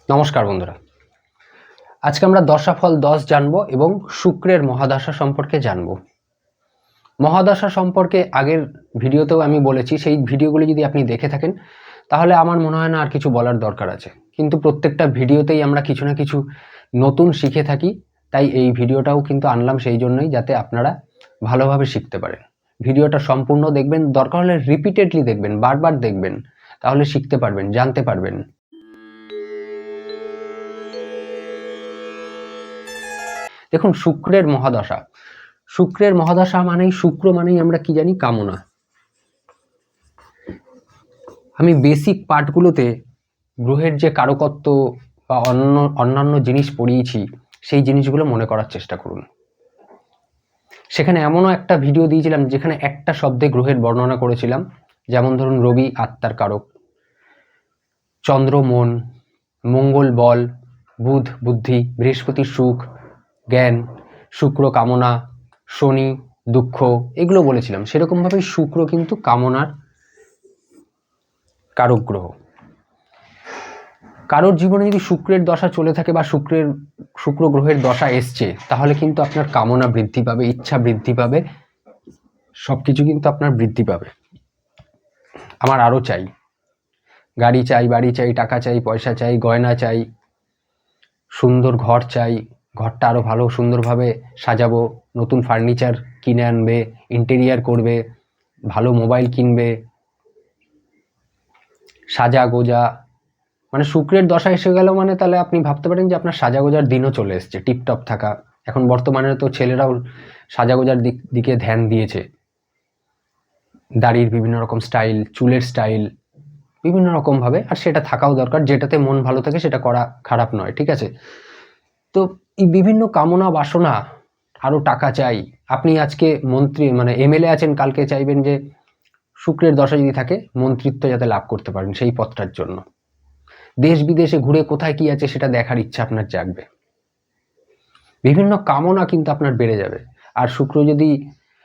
নমস্কার বন্ধুরা, আজকে আমরা দশাফল 10 জানবো এবং শুক্রের মহাদশা সম্পর্কে জানবো। মহাদশা সম্পর্কে আগের ভিডিওতেও আমি বলেছি, সেই ভিডিওগুলি যদি আপনি দেখে থাকেন তাহলে আমার মনে হয় না আর কিছু বলার দরকার আছে। কিন্তু প্রত্যেকটা ভিডিওতেই আমরা কিছু না কিছু নতুন শিখে থাকি, তাই এই ভিডিওটাও কিন্তু আনলাম সেই জন্যই, যাতে আপনারা ভালোভাবে শিখতে পারেন। ভিডিওটা সম্পূর্ণ দেখবেন, দরকার হলে রিপিটেডলি দেখবেন, বারবার দেখবেন, তাহলে শিখতে পারবেন, জানতে পারবেন। দেখুন, শুক্রের মহাদশা, শুক্রের মহাদশা মানেই, শুক্র মানেই আমরা কি জানি? কামনা। আমি বেসিক পার্টগুলোতে গ্রহের যে কারকত্ব বা অন্যান্য জিনিস পড়িয়েছি, সেই জিনিসগুলো মনে করার চেষ্টা করুন। সেখানে এমনও একটা ভিডিও দিয়েছিলাম যেখানে একটা শব্দে গ্রহের বর্ণনা করেছিলাম, যেমন ধরুন রবি আত্মার কারক, চন্দ্র মন, মঙ্গল বল, বুধ বুদ্ধি, বৃহস্পতি সুখ জ্ঞান, শুক্র কামনা, শনি দুঃখ, এগুলো বলেছিলাম। সেরকমভাবেই শুক্র কিন্তু কামনার কারক গ্রহ। কারোর জীবনে যদি শুক্রের দশা চলে থাকে বা শুক্র গ্রহের দশা এসছে, তাহলে কিন্তু আপনার কামনা বৃদ্ধি পাবে, ইচ্ছা বৃদ্ধি পাবে, সবকিছু কিন্তু আপনার বৃদ্ধি পাবে। আমার আরো চাই, গাড়ি চাই, বাড়ি চাই, টাকা চাই, পয়সা চাই, গয়না চাই, সুন্দর ঘর চাই, ঘরটা আরো ভালো সুন্দরভাবে সাজাবো, নতুন ফার্নিচার কিনে আনবে, ইন্টেরিয়ার করবে, ভালো মোবাইল কিনবে, সাজা গোজা। মানে শুক্রের দশা এসে গেল মানে তাহলে আপনি ভাবতে পারেন যে আপনার সাজাগোজার দিনও চলে এসছে, টিপটপ থাকা। এখন বর্তমানে তো ছেলেরাও সাজাগোজার দিকে ধ্যান দিয়েছে, দাড়ির বিভিন্ন রকম স্টাইল, চুলের স্টাইল, বিভিন্ন রকম ভাবে। আর সেটা থাকাও দরকার, যেটাতে মন ভালো থাকে সেটা করা খারাপ নয়, ঠিক আছে? তো এই বিভিন্ন কামনা বাসনা, আরো টাকা চাই। আপনি আজকে মন্ত্রী মানে এমএলএ আছেন, কালকে চাইবেন যে শুক্রের দশা যদি থাকে মন্ত্রিত্ব যাতে লাভ করতে পারেন সেই পথটার জন্য। দেশ বিদেশে ঘুরে কোথায় কি আছে সেটা দেখার ইচ্ছা আপনার জাগবে, বিভিন্ন কামনা কিন্তু আপনার বেড়ে যাবে। আর শুক্র যদি,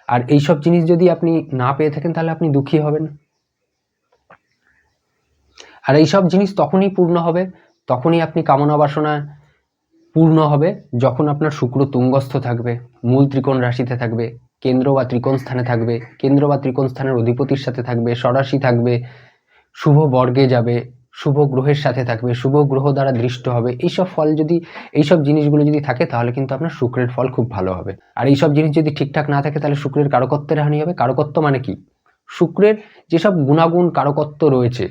আর এইসব জিনিস যদি আপনি না পেয়ে থাকেন তাহলে আপনি দুঃখী হবেন। আর এইসব জিনিস তখনই পূর্ণ হবে, তখনই আপনি কামনা বাসনা পূর্ণ হবে যখন আপনার শুক্র তুঙ্গস্থ থাকবে, মূল ত্রিকোণ রাশিতে থাকবে, কেন্দ্র বা ত্রিকোণ স্থানে থাকবে, কেন্দ্র বা ত্রিকোণ স্থানের অধিপতির সাথে থাকবে, স্বরাশি থাকবে, শুভ বর্গে যাবে, শুভ গ্রহের সাথে থাকবে, শুভ গ্রহ দ্বারা দৃষ্ট হবে। এইসব ফল যদি, এইসব জিনিসগুলো যদি থাকে তাহলে কিন্তু আপনার শুক্রের ফল খুব ভালো হবে। আর এইসব জিনিস যদি ঠিকঠাক না থাকে তাহলে শুক্রের কারকত্বের হানি হবে। কারকত্ব মানে কি? শুক্রের যেসব গুণাগুণ কারকত্ব রয়েছে,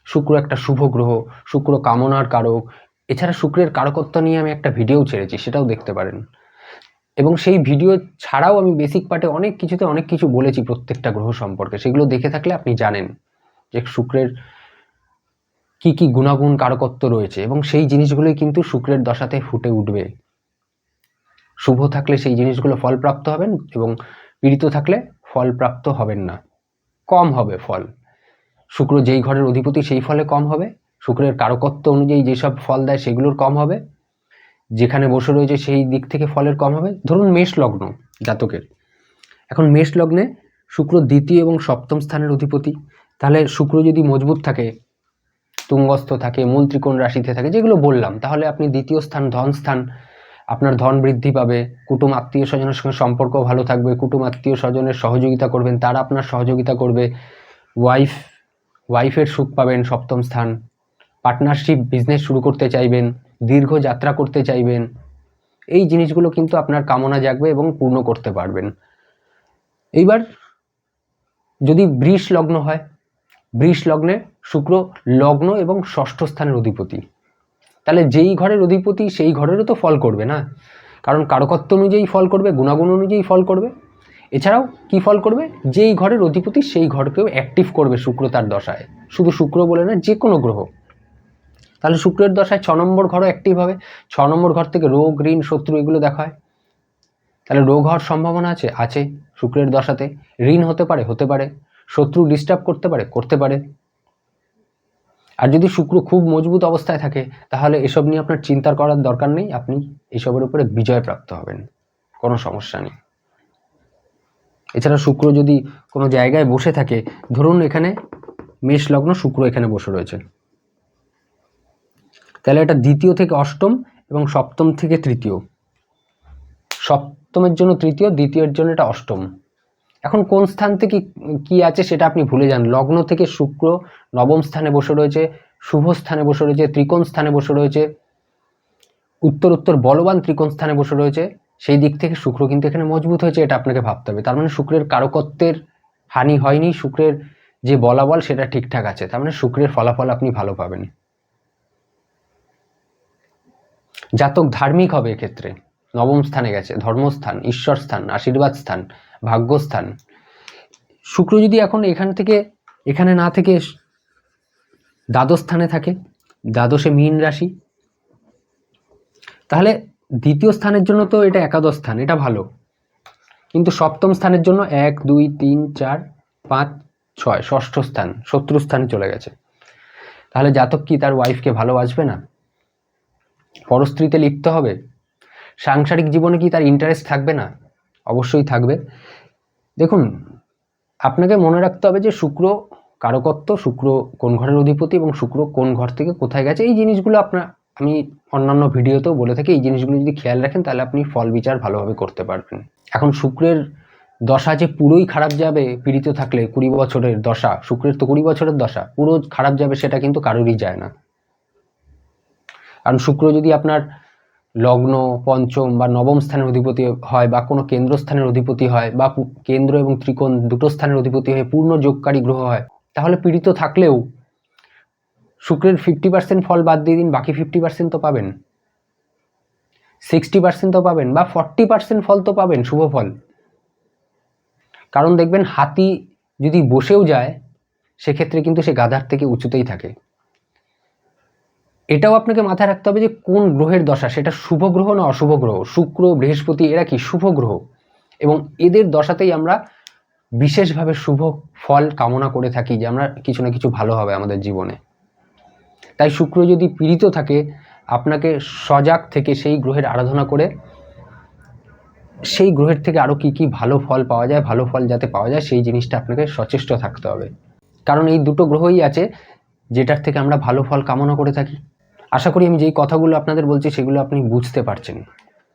শুক্র একটা শুভ গ্রহ, শুক্র কামনার কারক। এছাড়া শুক্রের কারকত্ব নিয়ে আমি একটা ভিডিও ছেড়েছি, সেটাও দেখতে পারেন। এবং সেই ভিডিও ছাড়াও আমি বেসিক পার্টে অনেক কিছু বলেছি প্রত্যেকটা গ্রহ সম্পর্কে। সেগুলো দেখে থাকলে আপনি জানেন যে শুক্রের কি কি গুণাগুণ কারকত্ব রয়েছে, এবং সেই জিনিসগুলোই কিন্তু শুক্রের দশাতে ফুটে উঠবে। শুভ থাকলে সেই জিনিসগুলো ফলপ্রাপ্ত হবেন, এবং পীড়িত থাকলে ফলপ্রাপ্ত হবেন না, কম হবে ফল। শুক্র যেই ঘরের অধিপতি সেই ফলে কম হবে, শুক্রের কারকত্ব অনুযায়ী যেসব ফল দেয় সেগুলোর কম হবে, যেখানে বসে রয়েছে সেই দিক থেকে ফলের কম হবে। ধরুন মেষ লগ্ন জাতকের, এখন মেষ লগ্নে শুক্র দ্বিতীয় এবং সপ্তম স্থানের অধিপতি। তাহলে শুক্র যদি মজবুত থাকে, তুঙ্গস্থ থাকে, মূল ত্রিকোণ রাশিতে থাকে, যেগুলো বললাম, তাহলে আপনি দ্বিতীয় স্থান ধন স্থান, আপনার ধন বৃদ্ধি পাবে, কুটুম আত্মীয় স্বজনের সঙ্গে সম্পর্ক ভালো থাকবে, কুটুম আত্মীয় স্বজনের সহযোগিতা করবেন, তারা আপনার সহযোগিতা করবে, ওয়াইফের সুখ পাবেন। সপ্তম স্থান, পার্টনারশিপ বিজনেস শুরু করতে চাইবেন, দীর্ঘ যাত্রা করতে চাইবেন, এই জিনিসগুলো কিন্তু আপনার কামনা জাগবে এবং পূর্ণ করতে পারবেন। এইবার যদি বৃষ লগ্ন হয়, বৃষ লগ্নে শুক্র লগ্ন এবং ষষ্ঠ স্থানের অধিপতি, তাহলে যেই ঘরের অধিপতি সেই ঘরেরও তো ফল করবে না, কারণ কারকত্ব অনুযায়ী ফল করবে, গুণাগুণ অনুযায়ী ফল করবে। এছাড়াও কি ফল করবে? যেই ঘরের অধিপতি সেই ঘরকেও অ্যাক্টিভ করবে শুক্র তার দশায়। শুধু শুক্র বলে না, যে কোনো গ্রহ। তাহলে শুক্রের দশায় 6 নম্বর ঘরও অ্যাক্টিভ হবে। 6 নম্বর ঘর থেকে রোগ ঋণ শত্রু এগুলো দেখা হয়, তাহলে রোগ হওয়ার সম্ভাবনা আছে শুক্রের দশাতে। ঋণ হতে পারে, শত্রু ডিস্টার্ব করতে পারে। আর যদি শুক্র খুব মজবুত অবস্থায় থাকে তাহলে এসব নিয়ে আপনার চিন্তা করার দরকার নেই, আপনি এসবের উপরে বিজয় প্রাপ্ত হবেন, কোনো সমস্যা নেই। এছাড়া শুক্র যদি কোনো জায়গায় বসে থাকে, ধরুন এখানে মেষ লগ্ন, শুক্র এখানে বসে রয়েছে, তাহলে এটা দ্বিতীয় থেকে অষ্টম এবং সপ্তম থেকে তৃতীয়, সপ্তমের জন্য তৃতীয়, দ্বিতীয়ের জন্য এটা অষ্টম। এখন কোন স্থান থেকে কি আছে সেটা আপনি ভুলে যান। লগ্ন থেকে শুক্র নবম স্থানে বসে রয়েছে, শুভ স্থানে বসে রয়েছে, ত্রিকোণ স্থানে বসে রয়েছে, উত্তর বলবান ত্রিকোণ স্থানে বসে রয়েছে। সেই দিক থেকে শুক্র কিন্তু এখানে মজবুত হয়েছে, এটা আপনাকে ভাবতে হবে। তার মানে শুক্রের কারকত্বের হানি হয়নি, শুক্রের যে বলাবল সেটা ঠিকঠাক আছে, তার মানে শুক্রের ফলাফল আপনি ভালো পাবেন। জাতক ধার্মিক হবে এক্ষেত্রে, নবম স্থানে গেছে, ধর্মস্থান, ঈশ্বর স্থান, আশীর্বাদ স্থান, ভাগ্যস্থান। শুক্র যদি এখন এখান থেকে এখানে না থেকে দ্বাদশ স্থানে থাকে, দ্বাদশে মীন রাশি, তাহলে দ্বিতীয় স্থানের জন্য তো এটা একাদশ স্থান, এটা ভালো, কিন্তু সপ্তম স্থানের জন্য 1 2 3 4 5 6 ষষ্ঠ স্থান, শত্রু স্থানে চলে গেছে। তাহলে জাতক কি তার ওয়াইফকে ভালোবাসবে না? পরস্ত্রীতে লিপ্ত হবে? সাংসারিক জীবনে কি তার ইন্টারেস্ট থাকবে না? অবশ্যই থাকবে। দেখুন, আপনাকে মনে রাখতে হবে যে শুক্র কারকত্ব, শুক্র কোন ঘরের অধিপতি এবং শুক্র কোন ঘর থেকে কোথায় গেছে, এই জিনিসগুলো আমি অন্যান্য ভিডিওতেও বলে থাকি। এই জিনিসগুলো যদি খেয়াল রাখেন তাহলে আপনি ফল বিচার ভালোভাবে করতে পারবেন। এখন শুক্রের দশা যে পুরোই খারাপ যাবে পীড়িত থাকলে, 20 বছরের দশা, শুক্রের তো 20 বছরের দশা, পুরো খারাপ যাবে সেটা কিন্তু কারোরই যায় না। কারণ শুক্র যদি আপনার লগ্ন, পঞ্চম বা নবম স্থানের অধিপতি হয়, বা কোনো কেন্দ্রস্থানের অধিপতি হয়, বা কেন্দ্র এবং ত্রিকোণ দুটো স্থানের অধিপতি হয়ে পূর্ণ যোগকারী গ্রহ হয়, তাহলে পীড়িত থাকলেও শুক্রের 50% ফল বাদ দিয়ে দিন, বাকি 50% তো পাবেন, 60% তো পাবেন, বা 40% ফল তো পাবেন, শুভ ফল। কারণ দেখবেন হাতি যদি বসেও যায় সেক্ষেত্রে কিন্তু সে গাধার থেকে উঁচুতেই থাকে। এটাও আপনাকে মাথায় রাখতে হবে যে কোন গ্রহের দশা, সেটা শুভ গ্রহ না অশুভ গ্রহ। শুক্র, বৃহস্পতি এরা কি শুভ গ্রহ, এবং এদের দশাতেই আমরা বিশেষভাবে শুভ ফল কামনা করে থাকি যে আমরা কিছু না কিছু ভালো হবে আমাদের জীবনে। তাই শুক্র যদি পীড়িত থাকে, আপনাকে সজাগ থেকে সেই গ্রহের আরাধনা করে সেই গ্রহের থেকে আরও কি ভালো ফল পাওয়া যায়, ভালো ফল যাতে পাওয়া যায় সেই জিনিসটা আপনাকে সচেষ্ট থাকতে হবে। কারণ এই দুটো গ্রহই আছে যেটার থেকে আমরা ভালো ফল কামনা করে থাকি। আশা করি আমি যেই কথাগুলো আপনাদের বলছি সেগুলো আপনি বুঝতে পারছেন।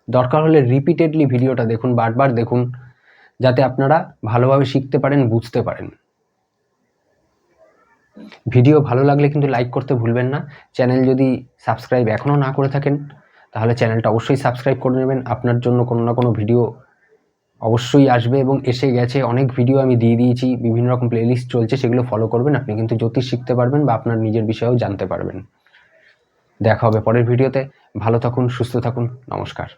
দরকার হলে রিপিটেডলি ভিডিওটা দেখুন, বারবার দেখুন, যাতে আপনারা ভালোভাবে শিখতে পারেন, বুঝতে পারেন। ভিডিও ভালো লাগলে কিন্তু লাইক করতে ভুলবেন না। চ্যানেল যদি সাবস্ক্রাইব এখনও না করে থাকেন তাহলে চ্যানেলটা অবশ্যই সাবস্ক্রাইব করে নেবেন। আপনার জন্য কোনো না কোনো ভিডিও অবশ্যই আসবে এবং এসে গেছে, অনেক ভিডিও আমি দিয়ে দিয়েছি, বিভিন্ন রকম প্লেলিস্ট চলছে, সেগুলো ফলো করবেন। আপনি কিন্তু জ্যোতিষ শিখতে পারবেন বা আপনার নিজের বিষয়েও জানতে পারবেন। দেখা হবে পরের ভিডিওতে। ভালো থাকুন, সুস্থ থাকুন, নমস্কার।